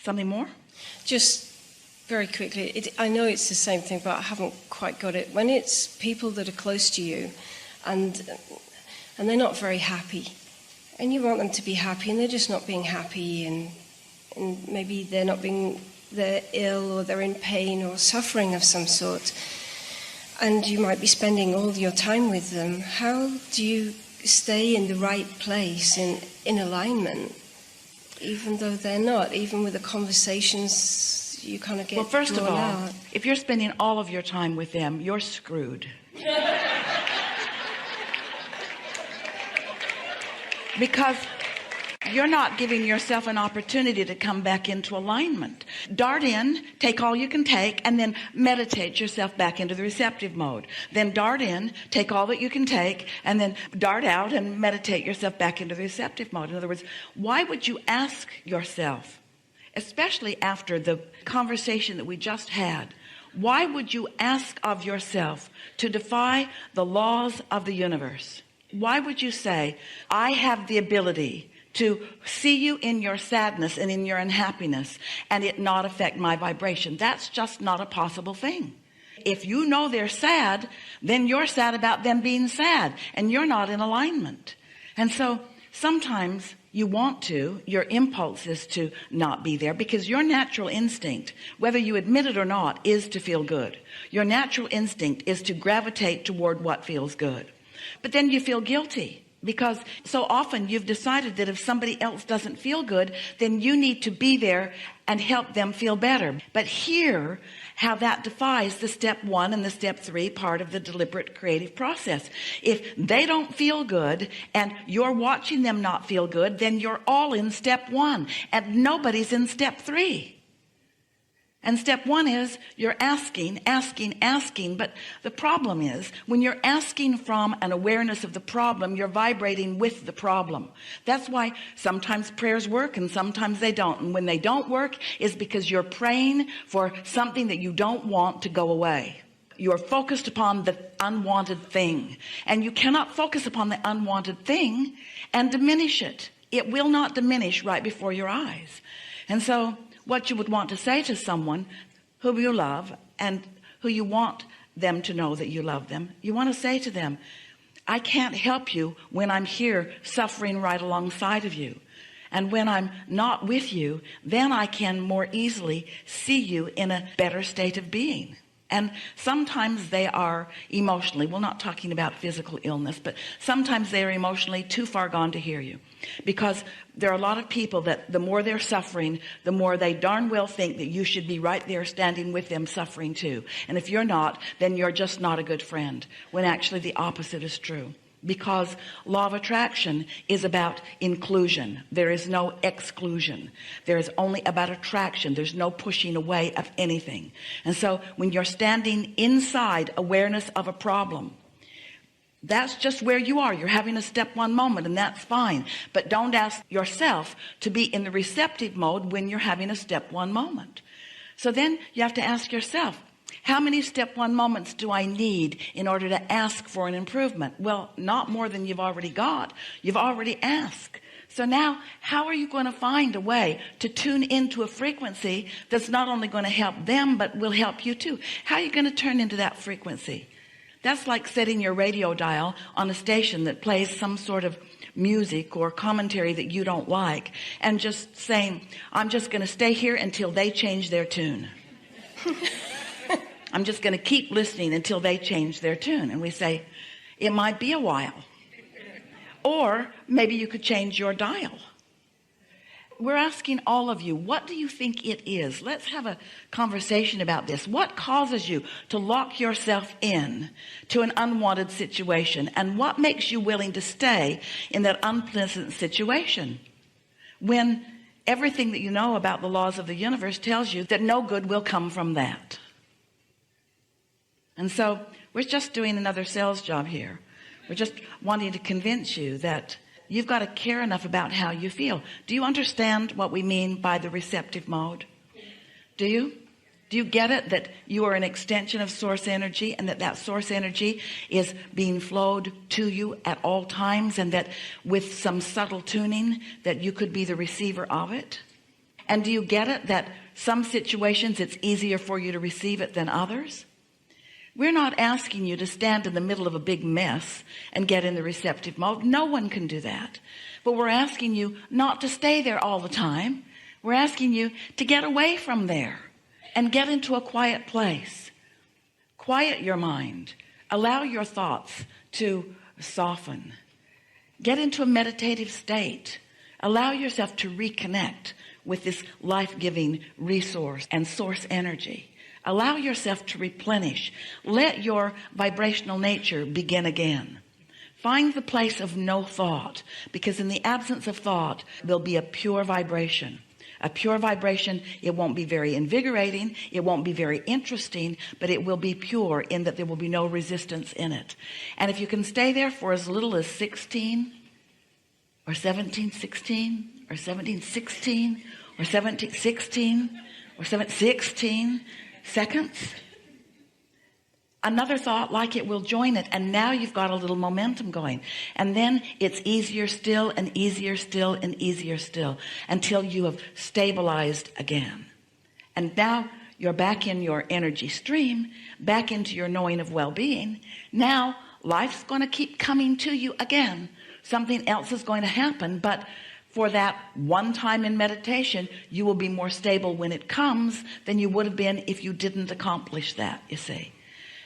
Something more? Just very quickly, I know it's the same thing, but I haven't quite got it. When it's people that are close to you and they're not very happy, and you want them to be happy, and they're just not being happy, and maybe they're ill, or they're in pain or suffering of some sort, and you might be spending all your time with them. How do you stay in the right place, in alignment, even though they're not, even with the conversations you kind of get Well, first of all, out? if you're spending all of your time with them, you're screwed. Because you're not giving yourself an opportunity to come back into alignment. Dart in, take all you can take, and then meditate yourself back into the receptive mode. Then dart in, take all that you can take, and then dart out and meditate yourself back into the receptive mode. In other words, why would you ask yourself, especially after the conversation that we just had, why would you ask of yourself to defy the laws of the universe? Why would you say, I have the ability to see you in your sadness and in your unhappiness and it not affect my vibration? That's just not a possible thing. If you know they're sad, then you're sad about them being sad, and you're not in alignment. And so sometimes you want to, your impulse is to not be there, because your natural instinct, whether you admit it or not, is to feel good. Your natural instinct is to gravitate toward what feels good. But then you feel guilty, because so often you've decided that if somebody else doesn't feel good, then you need to be there and help them feel better. But here, how that defies the step 1 and the step 3 part of the deliberate creative process. If they don't feel good and you're watching them not feel good, then you're all in step 1 and nobody's in step 3. And step 1 is you're asking. But the problem is, when you're asking from an awareness of the problem, you're vibrating with the problem. That's why sometimes prayers work and sometimes they don't. And when they don't work is because you're praying for something that you don't want to go away. You're focused upon the unwanted thing. And you cannot focus upon the unwanted thing and diminish it. It will not diminish right before your eyes. And so what you would want to say to someone whom you love and who you want them to know that you love them, you want to say to them, I can't help you when I'm here suffering right alongside of you. And when I'm not with you, then I can more easily see you in a better state of being. And sometimes they are emotionally, we're not talking about physical illness, but sometimes they are emotionally too far gone to hear you. Because there are a lot of people that the more they're suffering, the more they darn well think that you should be right there standing with them suffering too. And if you're not, then you're just not a good friend, when actually the opposite is true. Because law of attraction is about inclusion. There is no exclusion. There is only about attraction. There's no pushing away of anything. And so when you're standing inside awareness of a problem, that's just where you are. You're having a step 1 moment, and that's fine. But don't ask yourself to be in the receptive mode when you're having a step 1 moment. So then you have to ask yourself, how many step 1 moments do I need in order to ask for an improvement? Well, not more than you've already got. You've already asked. So now, how are you going to find a way to tune into a frequency that's not only going to help them, but will help you too? How are you going to turn into that frequency? That's like setting your radio dial on a station that plays some sort of music or commentary that you don't like, and just saying, I'm just going to stay here until they change their tune. I'm just going to keep listening until they change their tune. And we say, it might be a while. Or maybe you could change your dial. We're asking all of you, what do you think it is? Let's have a conversation about this. What causes you to lock yourself in to an unwanted situation? And what makes you willing to stay in that unpleasant situation when everything that you know about the laws of the universe tells you that no good will come from that? And so we're just doing another sales job here. We're just wanting to convince you that you've got to care enough about how you feel. Do you understand what we mean by the receptive mode? Do you? Do you get it, that you are an extension of source energy, and that source energy is being flowed to you at all times, and that with some subtle tuning that you could be the receiver of it? And do you get it that some situations it's easier for you to receive it than others? We're not asking you to stand in the middle of a big mess and get in the receptive mode. No one can do that. But we're asking you not to stay there all the time. We're asking you to get away from there and get into a quiet place. Quiet your mind. Allow your thoughts to soften. Get into a meditative state. Allow yourself to reconnect with this life-giving resource and source energy. Allow yourself to replenish. Let your vibrational nature begin again. Find the place of no thought, because in the absence of thought, there'll be a pure vibration. A pure vibration, it won't be very invigorating, it won't be very interesting, but it will be pure in that there will be no resistance in it. And if you can stay there for as little as 16 or 1716 or 1716 or 1716 or 716 seconds, another thought like it will join it, and now you've got a little momentum going, and then it's easier still and easier still and easier still until you have stabilized again. And now you're back in your energy stream, back into your knowing of well-being. Now life's going to keep coming to you again. Something else is going to happen, but for that one time in meditation, you will be more stable when it comes than you would have been if you didn't accomplish that, you see.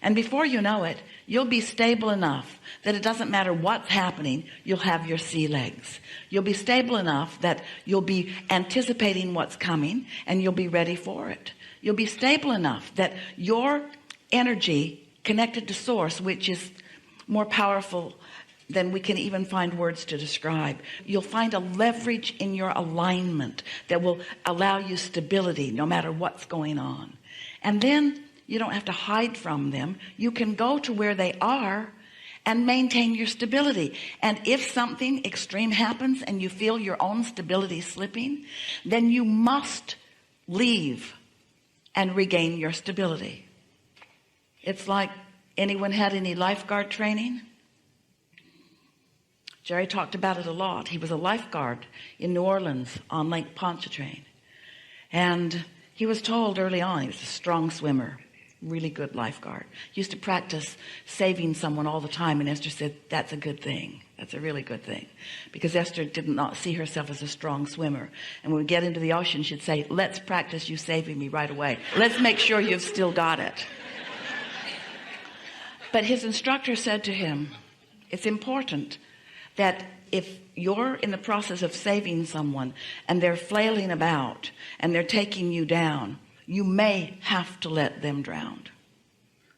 And before you know it, you'll be stable enough that it doesn't matter what's happening, you'll have your sea legs. You'll be stable enough that you'll be anticipating what's coming and you'll be ready for it. You'll be stable enough that your energy connected to source, which is more powerful than we can even find words to describe. You'll find a leverage in your alignment that will allow you stability no matter what's going on. And then you don't have to hide from them. You can go to where they are and maintain your stability. And if something extreme happens and you feel your own stability slipping, then you must leave and regain your stability. It's like, anyone had any lifeguard training? Jerry talked about it a lot. He was a lifeguard in New Orleans on Lake Pontchartrain. And he was told early on, he was a strong swimmer, really good lifeguard. He used to practice saving someone all the time. And Esther said, that's a good thing. That's a really good thing. Because Esther did not see herself as a strong swimmer. And when we get into the ocean, she'd say, let's practice you saving me right away. Let's make sure you've still got it. But his instructor said to him, it's important that if you're in the process of saving someone and they're flailing about and they're taking you down, you may have to let them drown.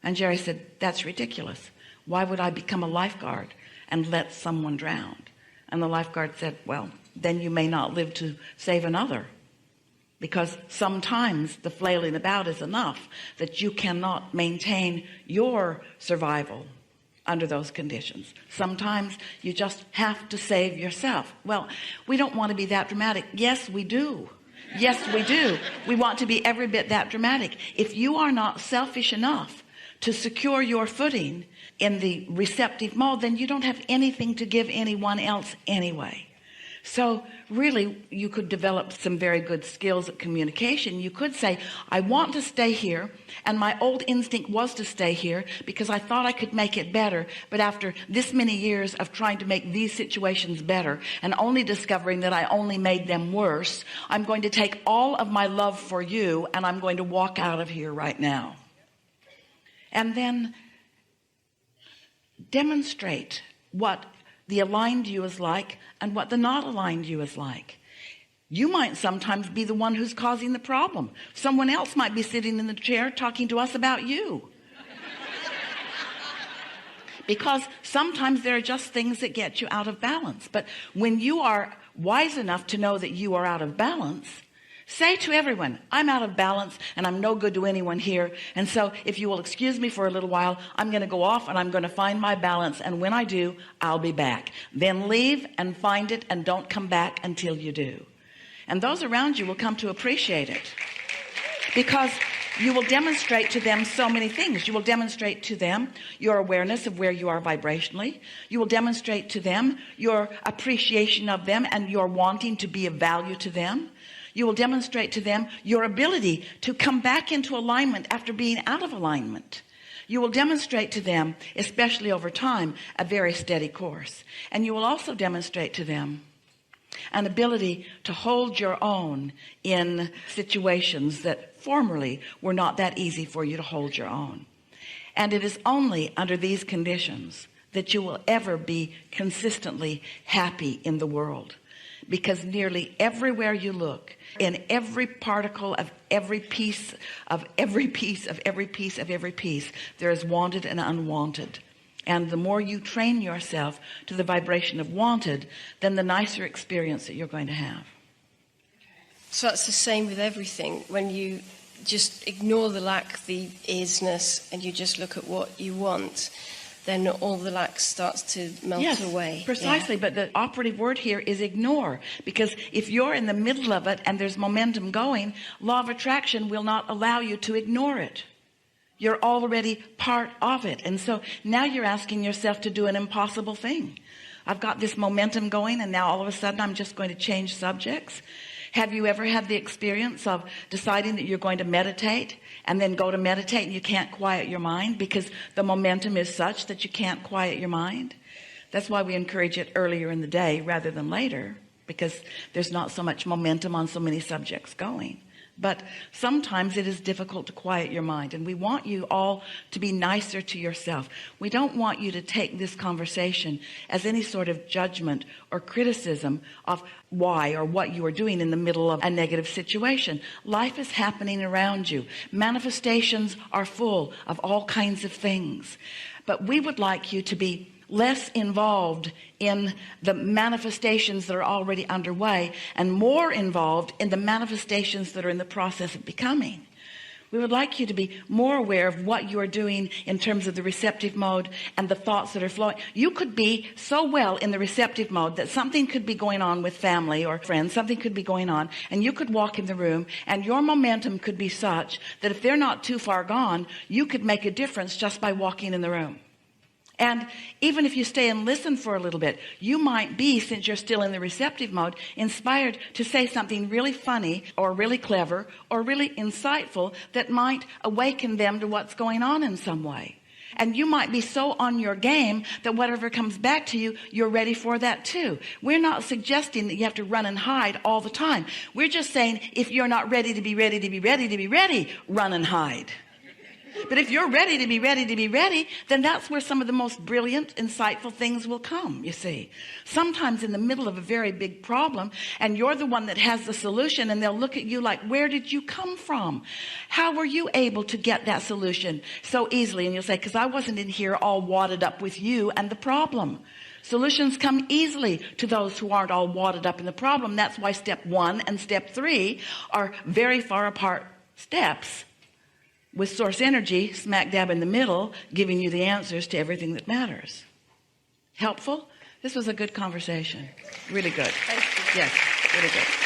And Jerry said, that's ridiculous. Why would I become a lifeguard and let someone drown? And the lifeguard said, well, then you may not live to save another, because sometimes the flailing about is enough that you cannot maintain your survival under those conditions. Sometimes you just have to save yourself. Well, we don't want to be that dramatic. Yes, we do. Yes, we do. We want to be every bit that dramatic. If you are not selfish enough to secure your footing in the receptive mode, then you don't have anything to give anyone else anyway. So really, you could develop some very good skills at communication. You could say, I want to stay here, and my old instinct was to stay here because I thought I could make it better. But after this many years of trying to make these situations better and only discovering that I only made them worse, I'm going to take all of my love for you and I'm going to walk out of here right now. And then demonstrate what the aligned you is like and what the not aligned you is like. You might sometimes be the one who's causing the problem. Someone else might be sitting in the chair talking to us about you. Because sometimes there are just things that get you out of balance. But when you are wise enough to know that you are out of balance, say to everyone, I'm out of balance and I'm no good to anyone here. And so if you will excuse me for a little while, I'm going to go off and I'm going to find my balance. And when I do, I'll be back. Then leave and find it and don't come back until you do. And those around you will come to appreciate it, because you will demonstrate to them so many things. You will demonstrate to them your awareness of where you are vibrationally. You will demonstrate to them your appreciation of them and your wanting to be of value to them. You will demonstrate to them your ability to come back into alignment after being out of alignment. You will demonstrate to them, especially over time, a very steady course. And you will also demonstrate to them an ability to hold your own in situations that formerly were not that easy for you to hold your own. And it is only under these conditions that you will ever be consistently happy in the world. Because nearly everywhere you look, in every particle of every piece of every piece of every piece of every piece, there is wanted and unwanted. And the more you train yourself to the vibration of wanted, then the nicer experience that you're going to have. So that's the same with everything. When you just ignore the lack, the isness, and you just look at what you want, then all the lack starts to melt away. Precisely. Yeah. But the operative word here is ignore. Because if you're in the middle of it and there's momentum going, law of attraction will not allow you to ignore it. You're already part of it. And so now you're asking yourself to do an impossible thing. I've got this momentum going, and now all of a sudden I'm just going to change subjects. Have you ever had the experience of deciding that you're going to meditate and then go to meditate and you can't quiet your mind because the momentum is such that you can't quiet your mind? That's why we encourage it earlier in the day rather than later, because there's not so much momentum on so many subjects going. But sometimes it is difficult to quiet your mind, and we want you all to be nicer to yourself. We don't want you to take this conversation as any sort of judgment or criticism of why or what you are doing in the middle of a negative situation. Life is happening around you. Manifestations are full of all kinds of things. But we would like you to be less involved in the manifestations that are already underway and more involved in the manifestations that are in the process of becoming. We would like you to be more aware of what you are doing in terms of the receptive mode and the thoughts that are flowing. You could be so well in the receptive mode that something could be going on with family or friends, something could be going on, and you could walk in the room and your momentum could be such that if they're not too far gone, you could make a difference just by walking in the room. And even if you stay and listen for a little bit, you might be, since you're still in the receptive mode, inspired to say something really funny or really clever or really insightful that might awaken them to what's going on in some way. And you might be so on your game that whatever comes back to you, you're ready for that too. We're not suggesting that you have to run and hide all the time. We're just saying if you're not ready to be ready to be ready to be ready, run and hide. But if you're ready to be ready to be ready, then that's where some of the most brilliant, insightful things will come, you see. Sometimes in the middle of a very big problem, and you're the one that has the solution, and they'll look at you like, where did you come from? How were you able to get that solution so easily? And you'll say, because I wasn't in here all wadded up with you and the problem. Solutions come easily to those who aren't all wadded up in the problem. That's why step 1 and step 3 are very far apart steps, with source energy smack dab in the middle, giving you the answers to everything that matters. Helpful? This was a good conversation. Really good. Thank you. Yes, really good.